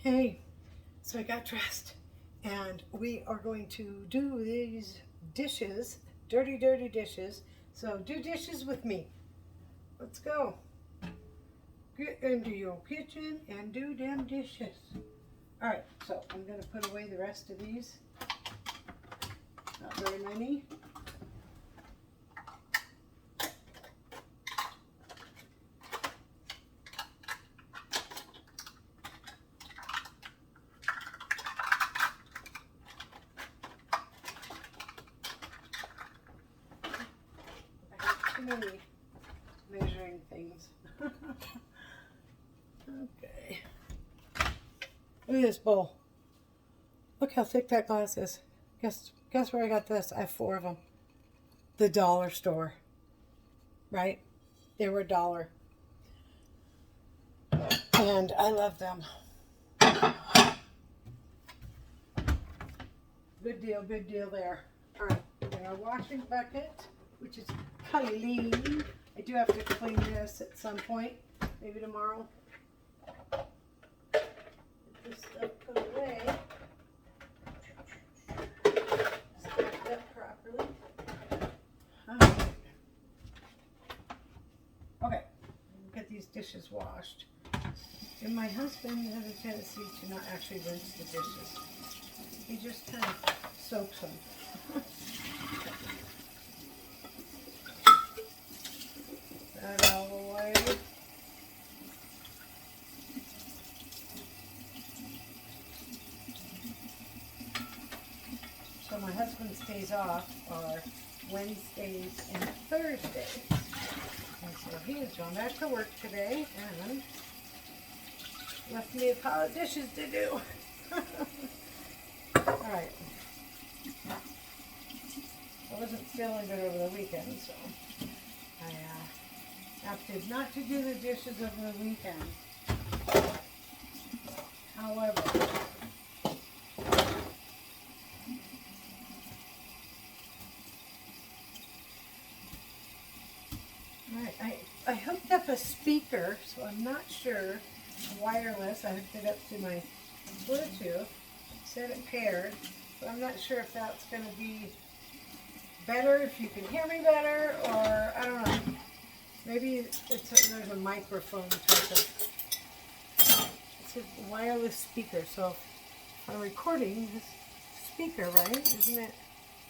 Hey, so I got dressed and we are going to do these dishes, dirty, dirty dishes. So do dishes with me. Let's go. Get into your kitchen and do them dishes. All right, so I'm going to put away the rest of these. Not very many. I have too many measuring things. Okay. Look at this bowl. Look how thick that glass is. Guess where I got this? I have 4 of them. The dollar store. Right? They were $1. And I love them. Good deal there. All right, we got our washing bucket, which is clean. I do have to clean this at some point, maybe tomorrow. Get this stuff put away. Stacked up properly. All right. Okay, get these dishes washed. And my husband has a tendency to not actually rinse the dishes. He just kind of soaks them. That out of the way. So my husband's days off are Wednesdays and Thursdays. And so he has gone back to work today and left me a pile of dishes to do. Alright. I wasn't feeling good over the weekend, so I opted not to do the dishes over the weekend. However, alright, I hooked up a speaker, so I'm not sure. Wireless, I hooked it up to my Bluetooth. Said it paired, but I'm not sure if that's going to be better, if you can hear me better, or I don't know. Maybe there's a microphone type of, it's a wireless speaker, so if I'm recording this speaker, right, isn't it?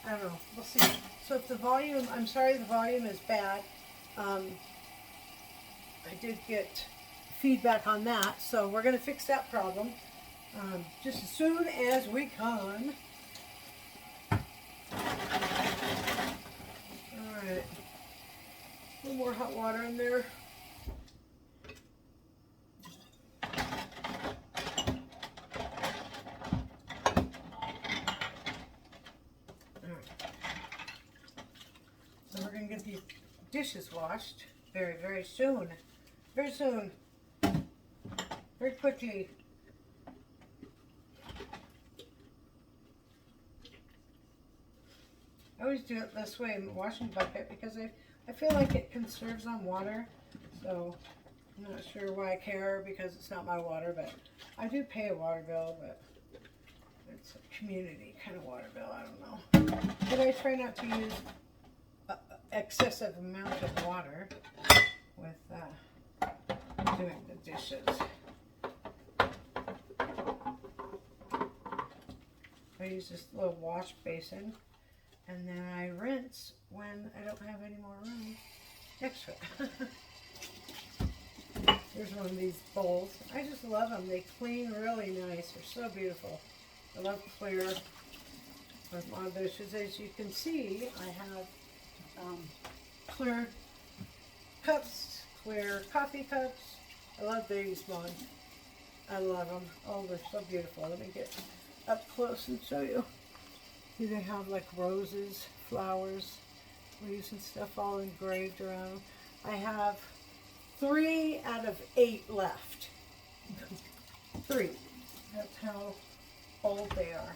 I don't know, we'll see. So if the volume, I'm sorry the volume is bad. I did get feedback on that, so we're going to fix that problem just as soon as we can. Alright, a little more hot water in there. So we're going to get these dishes washed very, very soon. Very soon. Very quickly. I always do it this way in the washing bucket because I feel like it conserves on water. So I'm not sure why I care because it's not my water, but I do pay a water bill, but it's a community kind of water bill. I don't know. But I try not to use excessive amount of water with doing the dishes. I use this little wash basin, and then I rinse when I don't have any more room next to it. Here's one of these bowls. I just love them. They clean really nice. They're so beautiful. I love clear with my dishes. As you can see, I have clear cups, clear coffee cups. I love these ones. I love them. Oh, they're so beautiful. Let me get up close and show you. See, they have like roses, flowers, leaves and stuff all engraved around. I have 3 out of 8 left. 3. That's how old they are.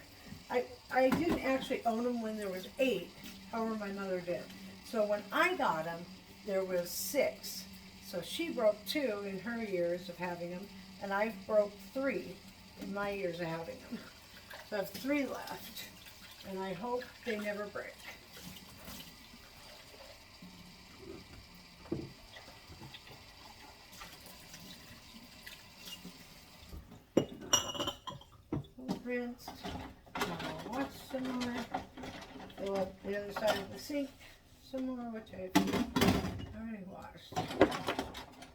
I didn't actually own them when there was 8. However, my mother did. So when I got them, there was 6. So she broke 2 in her years of having them, and I broke 3. in my years of having them. So I have 3 left, and I hope they never break. Rinsed. Now I'll wash some more. Fill up the other side of the sink some more, which I've already washed.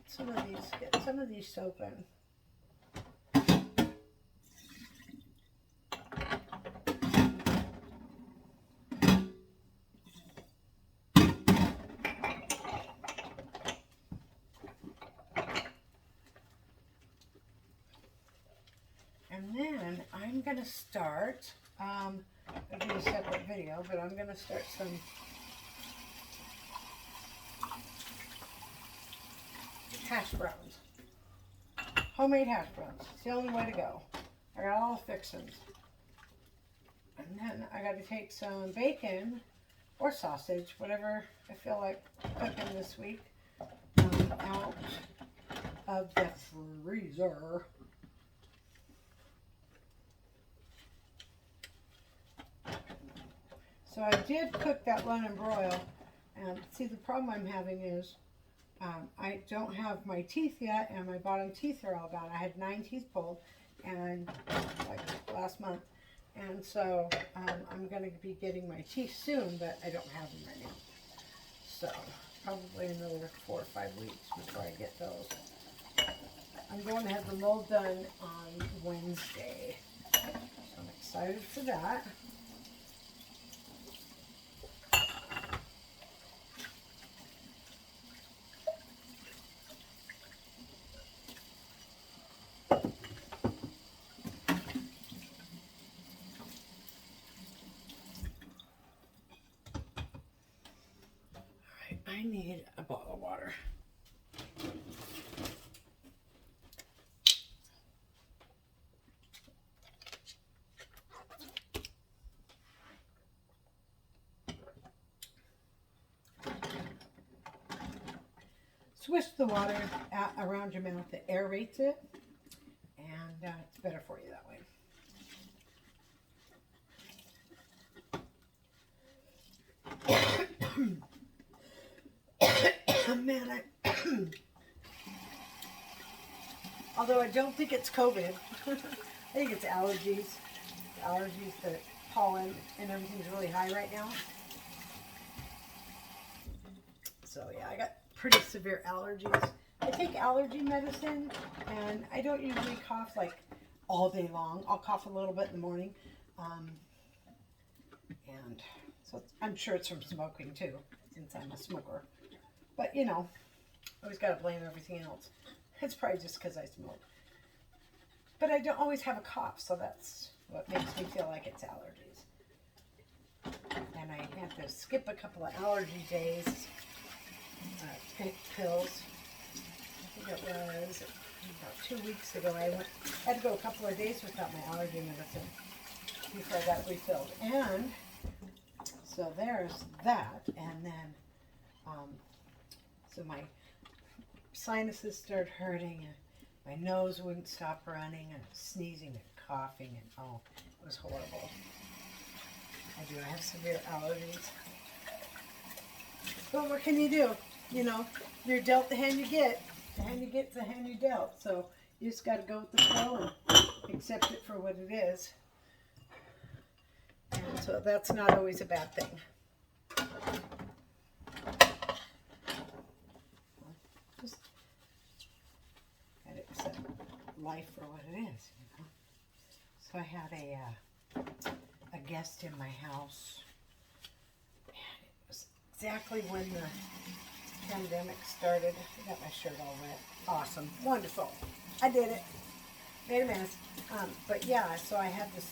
Some of these, get some of these soap in. And then I'm going to start, I'll do a separate video, but I'm going to start some hash browns. Homemade hash browns. It's the only way to go. I got all the fixings. And then I got to take some bacon or sausage, whatever I feel like cooking this week, out of the freezer. So I did cook that London broil, and see, the problem I'm having is I don't have my teeth yet, and my bottom teeth are all gone. I had 9 teeth pulled, and like last month, and so I'm going to be getting my teeth soon, but I don't have them right now. So probably another 4 or 5 weeks before I get those. I'm going to have the mold done on Wednesday, so I'm excited for that. I need a bottle of water. Swish the water around your mouth. It aerates it, and it's better for you that way. Man, although I don't think it's COVID, I think it's allergies. Allergies to pollen, and everything's really high right now. So yeah, I got pretty severe allergies. I take allergy medicine, and I don't usually cough like all day long. I'll cough a little bit in the morning, and so I'm sure it's from smoking too, since I'm a smoker. But you know, always got to blame everything else. It's probably just because I smoke. But I don't always have a cough, so that's what makes me feel like it's allergies. And I had to skip a couple of allergy days, pills. I think it was about 2 weeks ago. I had to go a couple of days without my allergy medicine before I got it refilled. And so there's that. And then, so my sinuses started hurting, and my nose wouldn't stop running, and sneezing and coughing, and oh, it was horrible. I have severe allergies. But what can you do? You know, you're dealt the hand you get. The hand you get's the hand you dealt. So you just got to go with the flow and accept it for what it is. And so that's not always a bad thing. Just got to accept life for what it is, you know. So I had a guest in my house, and it was exactly when the pandemic started. I got my shirt all wet. Awesome. Wonderful. I did it. Made a mess. But yeah, so I had this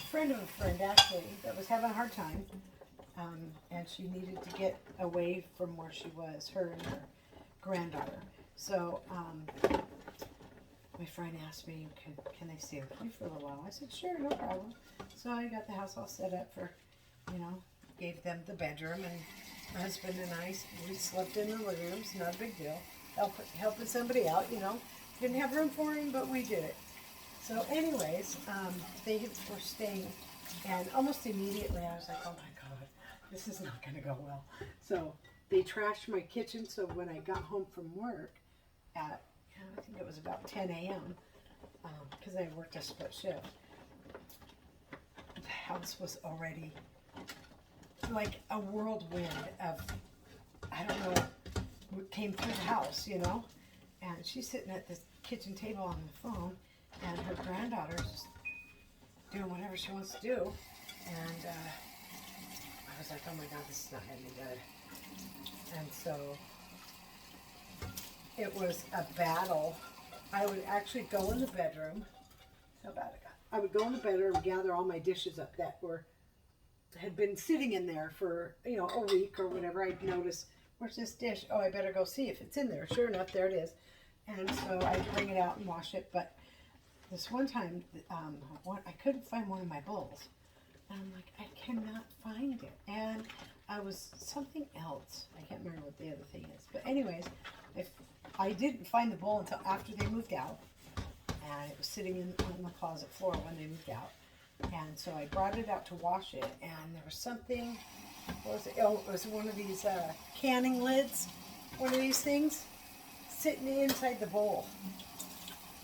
friend of a friend actually, that was having a hard time. And she needed to get away from where she was, her and her granddaughter. So my friend asked me, can I stay with you for a little while? I said, sure, no problem. So I got the house all set up for, you know, gave them the bedroom, and my husband and I, we slept in the living rooms, not a big deal. Helping somebody out, you know. Didn't have room for him, but we did it. So anyways, they were staying, and almost immediately I was like, oh my God, this is not gonna go well. So they trashed my kitchen, so when I got home from work at, I think it was about 10 a.m., because I worked a split shift, the house was already like a whirlwind of, I don't know, what came through the house, you know? And she's sitting at the kitchen table on the phone, and her granddaughter's just doing whatever she wants to do. And I was like, oh my God, this is not going to be good. And so it was a battle. I would actually go in the bedroom. How bad it got. I would go in the bedroom and gather all my dishes up that had been sitting in there for, a week or whatever. I'd notice, where's this dish? Oh, I better go see if it's in there. Sure enough, there it is. And so I'd bring it out and wash it. But this one time, I couldn't find one of my bowls. And I'm like, I cannot find it. And I was something else. I can't remember what the other thing is. But anyways, I didn't find the bowl until after they moved out. And it was sitting on the closet floor when they moved out. And so I brought it out to wash it. And there was something, what was it? Oh, it was one of these canning lids. One of these things sitting inside the bowl.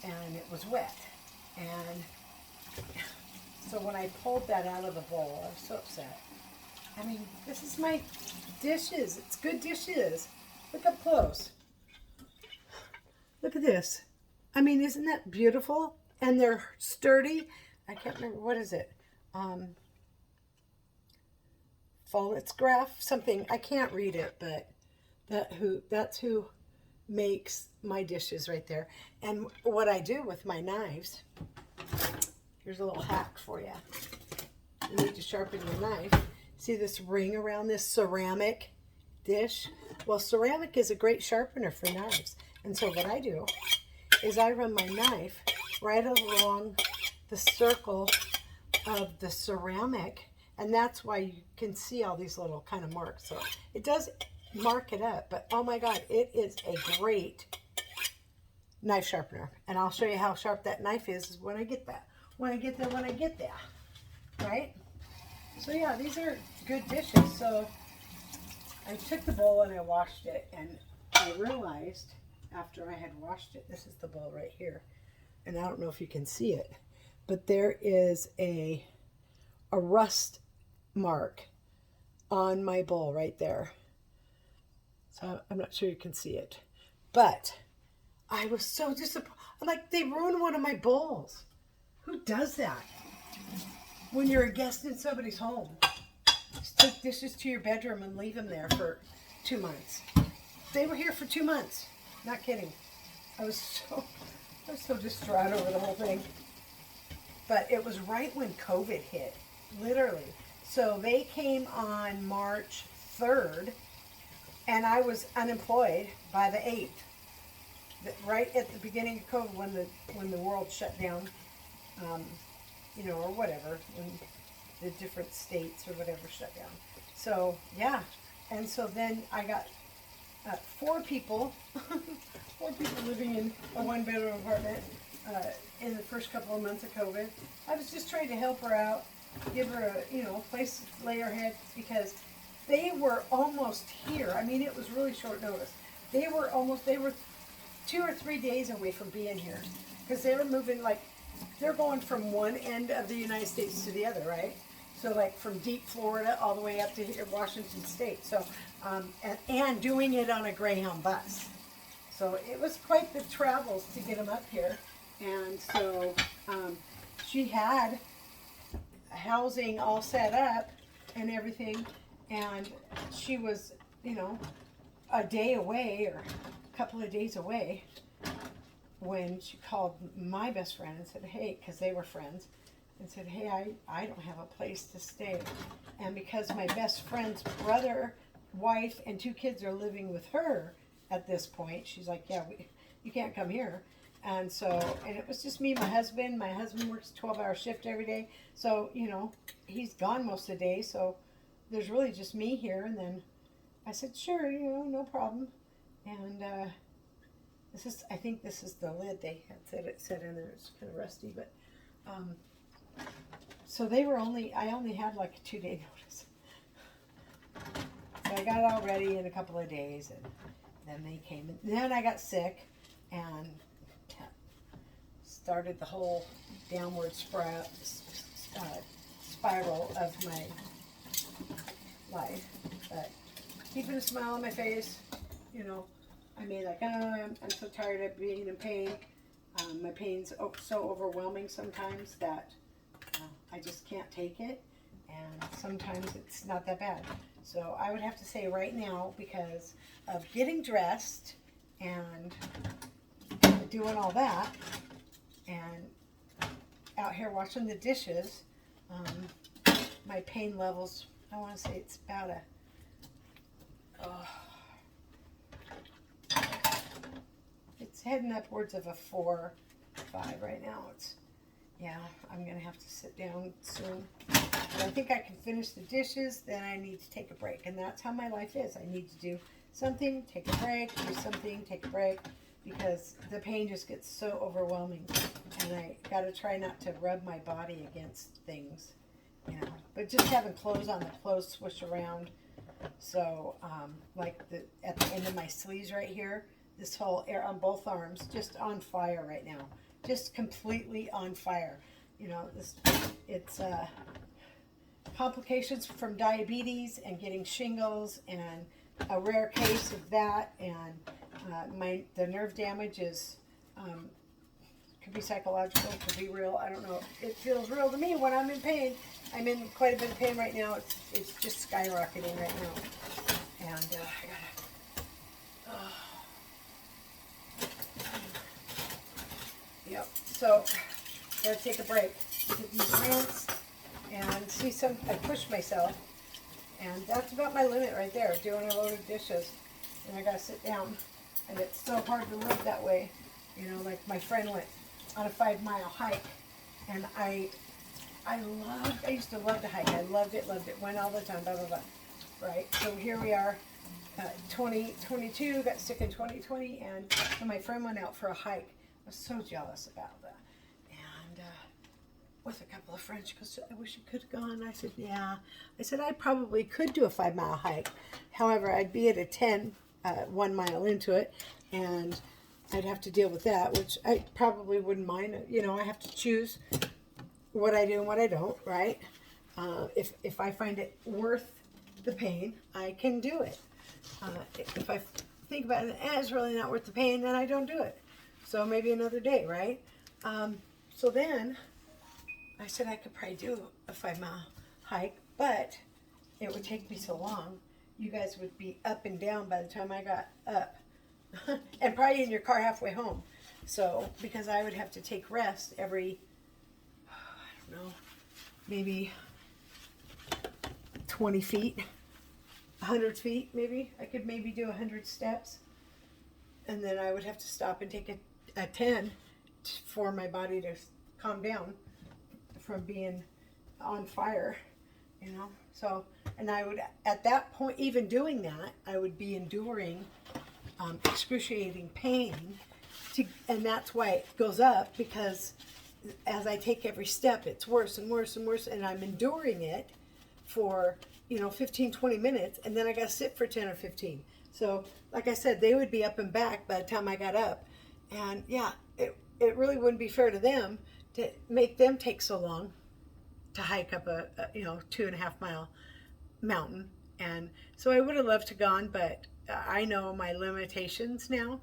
And it was wet. And so when I pulled that out of the bowl, I was so upset. I mean, this is my dishes. It's good dishes. Look up close. Look at this. I mean, isn't that beautiful? And they're sturdy. I can't remember, what is it? Phollotgraph, something. I can't read it, but that's who makes my dishes right there. And what I do with my knives, here's a little hack for you. You need to sharpen your knife. See this ring around this ceramic dish? Well, ceramic is a great sharpener for knives. And so what I do is I run my knife right along the circle of the ceramic, and that's why you can see all these little kind of marks. So it does mark it up, but oh my God, it is a great knife sharpener. And I'll show you how sharp that knife is when I get that. When I get there, right? So yeah, these are good dishes. So I took the bowl and I washed it, and I realized after I had washed it, this is the bowl right here, and I don't know if you can see it, but there is a rust mark on my bowl right there. So I'm not sure you can see it, but I was so disappointed. Like, they ruined one of my bowls. Who does that? When you're a guest in somebody's home, just take dishes to your bedroom and leave them there for 2 months. They were here for 2 months. Not kidding. I was so distraught over the whole thing. But it was right when COVID hit, literally. So they came on March 3rd, and I was unemployed by the 8th. Right at the beginning of COVID, when the world shut down, or whatever, when the different states or whatever shut down. So yeah, and so then I got 4 people, 4 people living in a 1-bedroom apartment in the first couple of months of COVID. I was just trying to help her out, give her a place to lay her head, because they were almost here. I mean, it was really short notice. They were 2 or 3 days away from being here, because they were moving, like, they're going from one end of the United States to the other, right? So like from deep Florida all the way up to here, Washington State. So, and doing it on a Greyhound bus. So it was quite the travels to get them up here. And so she had housing all set up and everything. And she was, a day away or a couple of days away when she called my best friend and said, hey, because they were friends, and said, hey, I don't have a place to stay. And because my best friend's brother, wife, and 2 kids are living with her at this point, she's like, yeah, you can't come here. And so, and it was just me and my husband. My husband works a 12-hour shift every day. So, he's gone most of the day. So there's really just me here. And then I said, sure, no problem. And I think this is the lid they had said in there. It's kind of rusty, but so I only had like a 2-day notice. So I got it all ready in a couple of days, and then they came. And then I got sick and started the whole downward spiral of my life. But keeping a smile on my face, you know, I made like, I'm so tired of being in pain. My pain's so overwhelming sometimes that I just can't take it, and sometimes it's not that bad. So I would have to say right now, because of getting dressed and doing all that, and out here washing the dishes, my pain levels, I want to say it's about it's heading upwards of a 4, 5 right now. Yeah, I'm going to have to sit down soon. But I think I can finish the dishes, then I need to take a break. And that's how my life is. I need to do something, take a break, do something, take a break, because the pain just gets so overwhelming. And I got to try not to rub my body against things, you know. But just having clothes on, the clothes swish around. So, like at the end of my sleeves right here, this whole area on both arms, just on fire right now. Just completely on fire. You know, it's complications from diabetes and getting shingles and a rare case of that, and the nerve damage is could be psychological, could be real. I don't know. It feels real to me when I'm in pain. I'm in quite a bit of pain right now. It's just skyrocketing right now, and I gotta. Yep. So, gotta take a break. Get these rants and see some. I push myself, and that's about my limit right there. Doing a load of dishes, and I gotta sit down, and it's so hard to live that way. You know, like my friend went on a 5-mile hike, and I used to love to hike. I loved it. Went all the time. Blah blah blah. Right. So here we are. 2022, got sick in 2020, and so my friend went out for a hike. I was so jealous about that. And with a couple of friends, she goes, I wish you could have gone. I said, yeah. I said, I probably could do a 5-mile hike. However, I'd be at a 1 mile into it, and I'd have to deal with that, which I probably wouldn't mind. You know, I have to choose what I do and what I don't, right? If I find it worth the pain, I can do it. If I think about it, it's really not worth the pain, then I don't do it. So maybe another day, right? So then I said I could probably do a 5-mile hike, but it would take me so long. You guys would be up and down by the time I got up and probably in your car halfway home. So, because I would have to take rest every, I don't know, maybe 20 feet, 100 feet maybe. I could maybe do 100 steps. And then I would have to stop and take a 10 for my body to calm down from being on fire, you know. So, and I would, at that point, even doing that, I would be enduring excruciating pain, and that's why it goes up, because as I take every step, it's worse and worse and worse, and I'm enduring it for, 15, 20 minutes, and then I got to sit for 10 or 15. So, like I said, they would be up and back by the time I got up. And yeah, it really wouldn't be fair to them to make them take so long to hike up a 2.5 mile mountain. And so I would have loved to gone, but I know my limitations now,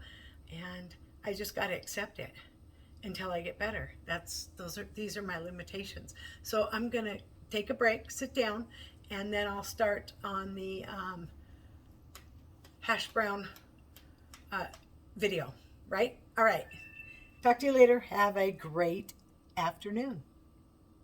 and I just got to accept it until I get better. These are my limitations. So I'm going to take a break, sit down, and then I'll start on the hash brown video, right? All right. Talk to you later. Have a great afternoon.